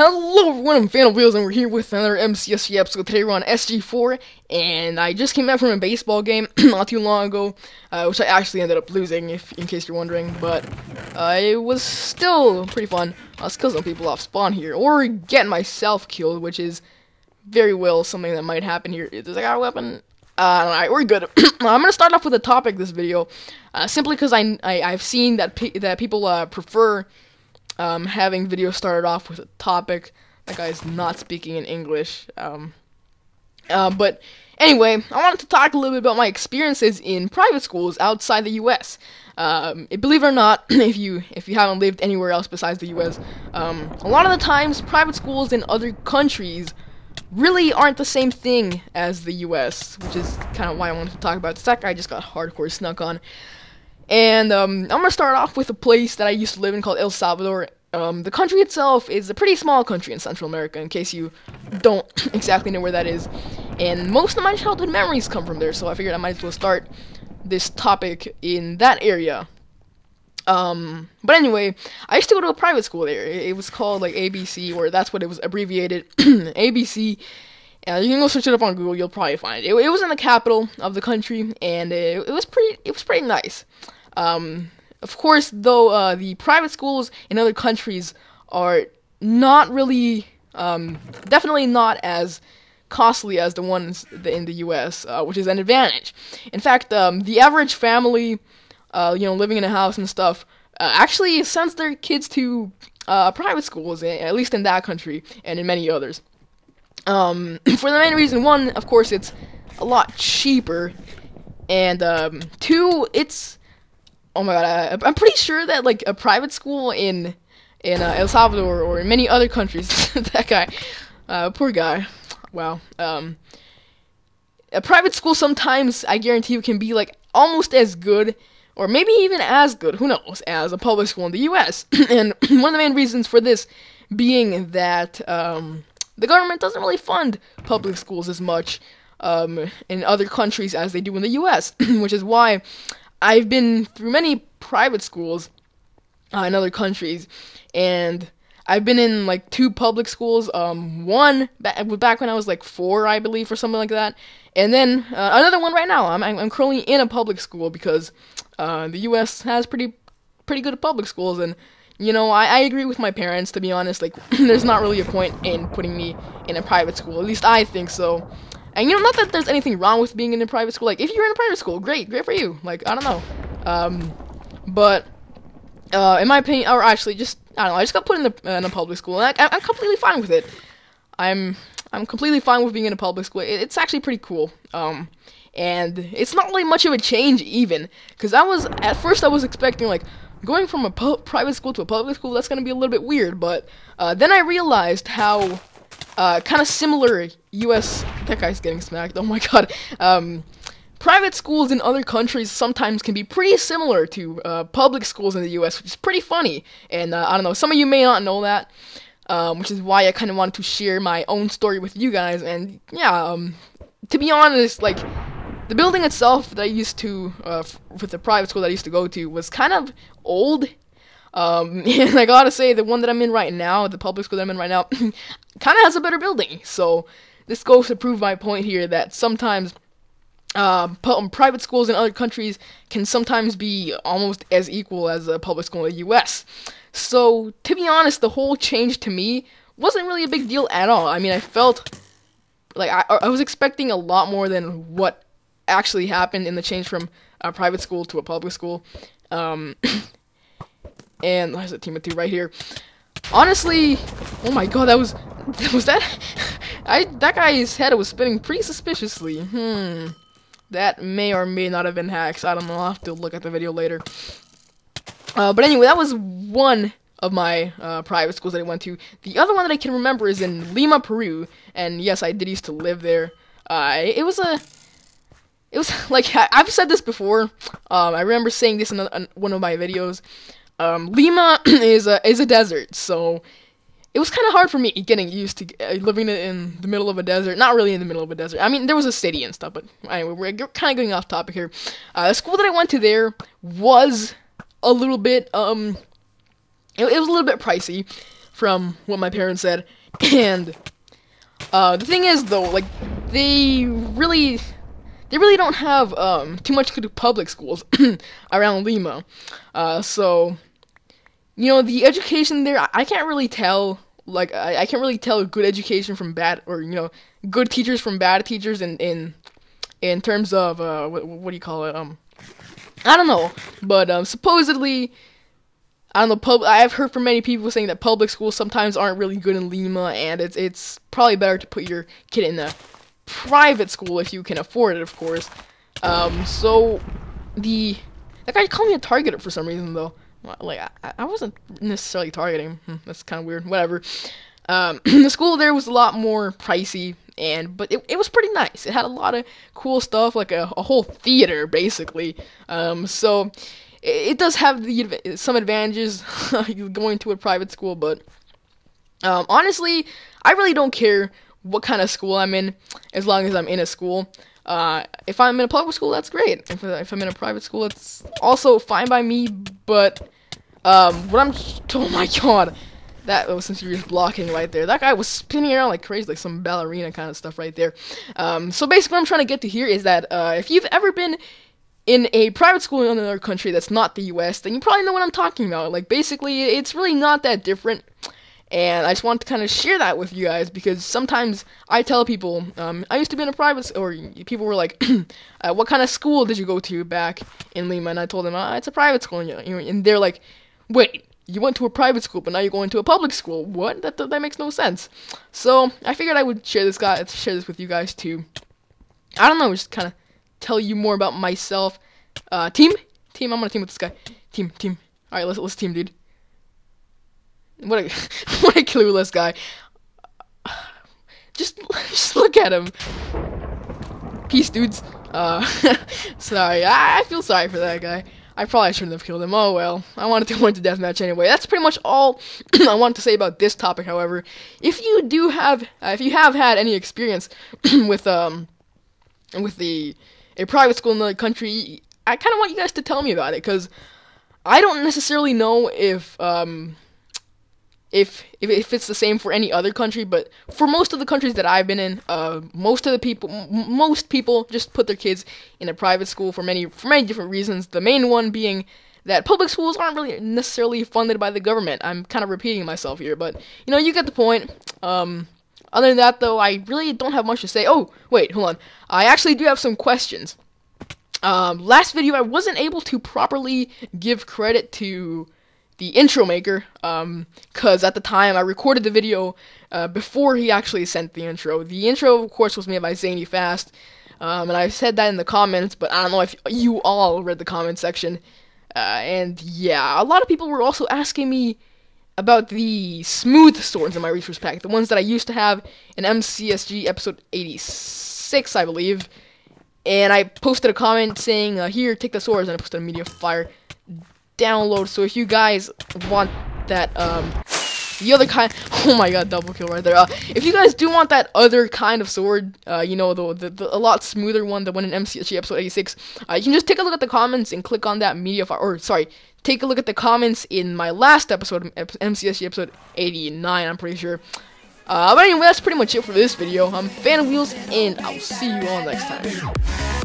Hello everyone, I'm FanofWheels, and we're here with another MCSG episode. Today we're on SG4, and I just came back from a baseball game not too long ago, which I actually ended up losing, in case you're wondering, but it was still pretty fun. I was killing some people off spawn here, or getting myself killed, which is very well something that might happen here. Does I got a weapon? Alright, we're good. I'm gonna start off with a topic this video, simply because I've seen that people prefer having videos started off with a topic. That guy's not speaking in English. But anyway, I wanted to talk a little bit about my experiences in private schools outside the U.S. Believe it or not, if you haven't lived anywhere else besides the U.S., a lot of the times private schools in other countries really aren't the same thing as the U.S., which is kind of why I wanted to talk about this. That guy just got hardcore snuck on. And I'm going to start off with a place that I used to live in called El Salvador. The country itself is a pretty small country in Central America, in case you don't exactly know where that is. And most of my childhood memories come from there, so I figured I might as well start this topic in that area. But anyway, I used to go to a private school there. It was called, like, ABC, or that's what it was abbreviated, ABC. You can go search it up on Google, you'll probably find it. It was in the capital of the country, and it was pretty nice. Of course, though, the private schools in other countries are not really, definitely not as costly as the ones in the U.S., which is an advantage. In fact, the average family, living in a house and stuff, actually sends their kids to private schools, at least in that country, and in many others. For the main reason, one, of course, it's a lot cheaper, and two, it's, oh my god, I'm pretty sure that, like, a private school in El Salvador or in many other countries, that guy, poor guy, wow, a private school sometimes, I guarantee you, can be, like, almost as good, or maybe even as good, who knows, as a public school in the U.S., and one of the main reasons for this being that, the government doesn't really fund public schools as much in other countries as they do in the U.S., which is why I've been through many private schools in other countries, and I've been in, like, 2 public schools, one back when I was, like, 4, I believe, or something like that, and then another one right now. I'm currently in a public school because the U.S. has pretty good public schools, and you know, I agree with my parents, to be honest. Like, there's not really a point in putting me in a private school. At least I think so. And, you know, not that there's anything wrong with being in a private school. Like, if you're in a private school, great for you. Like, I don't know. But, in my opinion, or actually, just, I don't know, I just got put in a public school, and I'm completely fine with it. I'm completely fine with being in a public school. It's actually pretty cool. And it's not really much of a change, even. Because at first I was expecting, like, going from a private school to a public school, that's going to be a little bit weird, but then I realized how kind of similar U.S. That guy's getting smacked, oh my god. Private schools in other countries sometimes can be pretty similar to public schools in the U.S., which is pretty funny, and I don't know, some of you may not know that, which is why I kind of wanted to share my own story with you guys, and yeah, to be honest, like, the building itself that I used to, with the private school that I used to go to, was kind of old, and I gotta say, the one that I'm in right now, the public school that I'm in right now, kind of has a better building, so this goes to prove my point here that sometimes, private schools in other countries can sometimes be almost as equal as a public school in the U.S., so, to be honest, the whole change to me wasn't really a big deal at all. I mean, I felt like I was expecting a lot more than what actually happened in the change from a private school to a public school, and there's a team of 2 right here. Honestly, oh my god, that guy's head was spinning pretty suspiciously. That may or may not have been hacks. I don't know. I'll have to look at the video later. But anyway, that was one of my private schools that I went to. The other one that I can remember is in Lima, Peru, and yes, I did used to live there. It was like, I've said this before, I remember saying this in one of my videos, Lima is a desert, so it was kind of hard for me getting used to living in the middle of a desert. Not really in the middle of a desert. I mean, there was a city and stuff, but anyway, we're kind of going off topic here. The school that I went to there was a little bit, it was a little bit pricey. from what my parents said. And the thing is, though, like, they really don't have too much to do public schools around Lima. So, you know, the education there, I can't really tell. Like, I can't really tell good education from bad, or, you know, good teachers from bad teachers in terms of what do you call it? I don't know, but supposedly, I don't know. I've heard from many people saying that public schools sometimes aren't really good in Lima, and it's probably better to put your kid in a private school if you can afford it, of course. So that guy called me a targeter for some reason, though. Like, I wasn't necessarily targeting him. That's kind of weird. Whatever. The school there was a lot more pricey, but it was pretty nice. It had a lot of cool stuff, like a whole theater, basically. So it does have some advantages going to a private school, but honestly, I really don't care what kind of school I'm in, as long as I'm in a school. If I'm in a public school, that's great. If I'm in a private school, it's also fine by me. But oh my god, that was some serious blocking right there. That guy was spinning around like crazy, like some ballerina kind of stuff right there. So basically, what I'm trying to get to here is that if you've ever been in a private school in another country that's not the U.S., then you probably know what I'm talking about. Like, basically, it's really not that different. And I just want to kind of share that with you guys, because sometimes I tell people, I used to be in a private, or people were like, what kind of school did you go to back in Lima? And I told them, it's a private school, and they're like, wait, you went to a private school, but now you're going to a public school? What? That makes no sense. So I figured I would share this with you guys too. I don't know, just kind of tell you more about myself. Team, I'm gonna team with this guy. Team. All right, let's team, dude. What a clueless guy. Just look at him. Peace, dudes. Sorry. I feel sorry for that guy. I probably shouldn't have killed him. Oh well. I wanted to win the deathmatch anyway. That's pretty much all I want to say about this topic. However, if you have had any experience with a private school in another country, I kind of want you guys to tell me about it, because I don't necessarily know if it's the same for any other country, but for most of the countries that I've been in, most people just put their kids in a private school for many different reasons. The main one being that public schools aren't really necessarily funded by the government. I'm kind of repeating myself here, but you know, you get the point. Other than that, though, I really don't have much to say. Oh, wait, hold on. I actually do have some questions. Last video, I wasn't able to properly give credit to the intro maker, because at the time I recorded the video before he actually sent the intro. The intro, of course, was made by Zany Fast, and I said that in the comments, but I don't know if you all read the comment section. And yeah, a lot of people were also asking me about the smooth swords in my resource pack, the ones that I used to have in MCSG episode 86, I believe. And I posted a comment saying, here, take the swords, and I posted a media fire download. So if you guys want that the other kind, oh my god, double kill right there. If you guys do want that other kind of sword, you know, the a lot smoother one, the one in MCSG episode 86, you can just take a look at the comments and click on that media file, or sorry, take a look at the comments in my last episode, MCSG episode 89, I'm pretty sure. But anyway, that's pretty much it for this video. I'm FanofWheels, and I'll see you all next time.